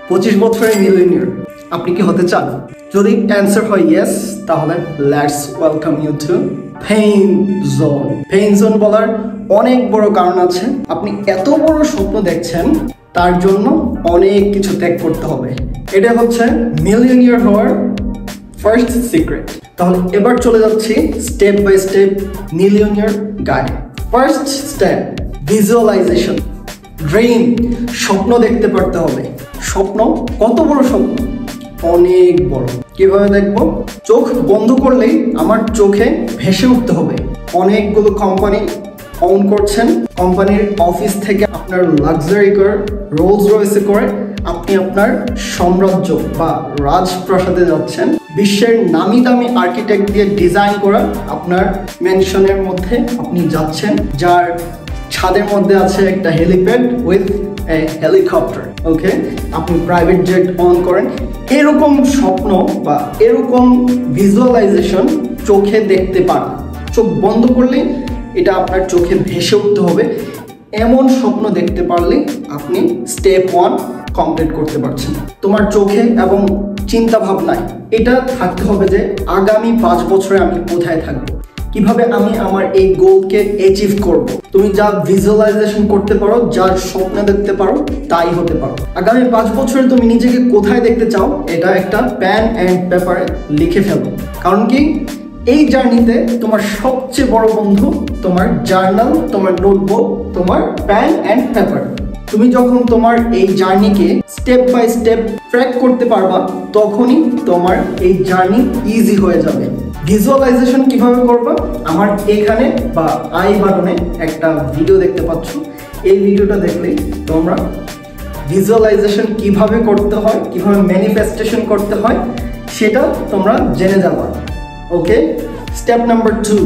25 বছরের মিলিয়নিয়ার আপনি কি হতে চান? যদি অ্যান্সার হয় ইয়েস, তাহলে let's welcome you to pain zone. Pain zone বলার অনেক বড় কারণ আছে। আপনি এত বড় স্বপ্ন দেখছেন, তার জন্য অনেক কিছু ত্যাগ করতে হবে। এটা হচ্ছে মিলিয়নিয়ার হওয়ার ফার্স্ট সিক্রেট। তাহলে এবার চলে যাচ্ছি step by step millionaire guide. First step, visualisation. Dream, স্বপ্ন দেখতে পারতে হবে। স্বপ্ন কত বড় স্বপ্ন? অনেক বড়। কিভাবে দেখবো? চোখ বন্ধ করলেই আমার চোখে ভেসে উঠতে হবে অনেকগুলো কোম্পানি অন করছেন। কোম্পানির অফিস থেকে আপনার লাক্সারি কার, রোলস রয়েসে করে আপনি আপনার সাম্রাজ্য বা রাজপ্রাসাদে যাচ্ছেন। বিশ্বের নামি দামি আর্কিটেক্ট দিয়ে ডিজাইন করা আপনার ম্যানশনের মধ্যে আপনি যাচ্ছেন, যার ছাদের মধ্যে আছে একটা হেলিপ্যাড উইথ হেলিকপ্টার। ওকে, আপনি প্রাইভেট জেট অন করেন। এরকম স্বপ্ন বা এরকম ভিজুয়ালাইজেশন চোখে দেখতে পান। চোখ বন্ধ করলে এটা আপনার চোখে ভেসে উঠতে হবে। এমন স্বপ্ন দেখতে পারলে আপনি স্টেপ 1 কমপ্লিট করতে পারছেন। তোমার চোখে এবং চিন্তা ভাবনায় এটা থাকতে হবে যে আগামী 5 বছরে আমি কোথায় থাকবো, কিভাবে আমি আমার এই গোলকে অ্যাচিভ করব। তুমি যা ভিজুয়ালাইজেশন করতে পারো, যা স্বপ্ন দেখতে পারো, তাই হতে পারো। আগামী 5 বছরে তুমি নিজেকে কোথায় দেখতে চাও, এটা একটা প্যান অ্যান্ড পেপারে লিখে ফেলো। কারণ কি, এই জার্নিতে তোমার সবচেয়ে বড় বন্ধু তোমার জার্নাল, তোমার নোটবুক, তোমার প্যান অ্যান্ড পেপার। তুমি যখন তোমার এই জার্নিকে স্টেপ বাই স্টেপ ট্র্যাক করতে পারবা, তখনই তোমার এই জার্নি ইজি হয়ে যাবে। ভিজুয়ালাইজেশন কিভাবে করবা? আমার এখানে বা আই বাটনে একটা ভিডিও দেখতে পাচ্ছ। এই ভিডিওটা দেখলে তোমরা ভিজুয়ালাইজেশন কিভাবে করতে হয়, কিভাবে ম্যানিফেস্টেশন করতে হয়, সেটা তোমরা জেনে যাবা। ওকে, স্টেপ নাম্বার 2,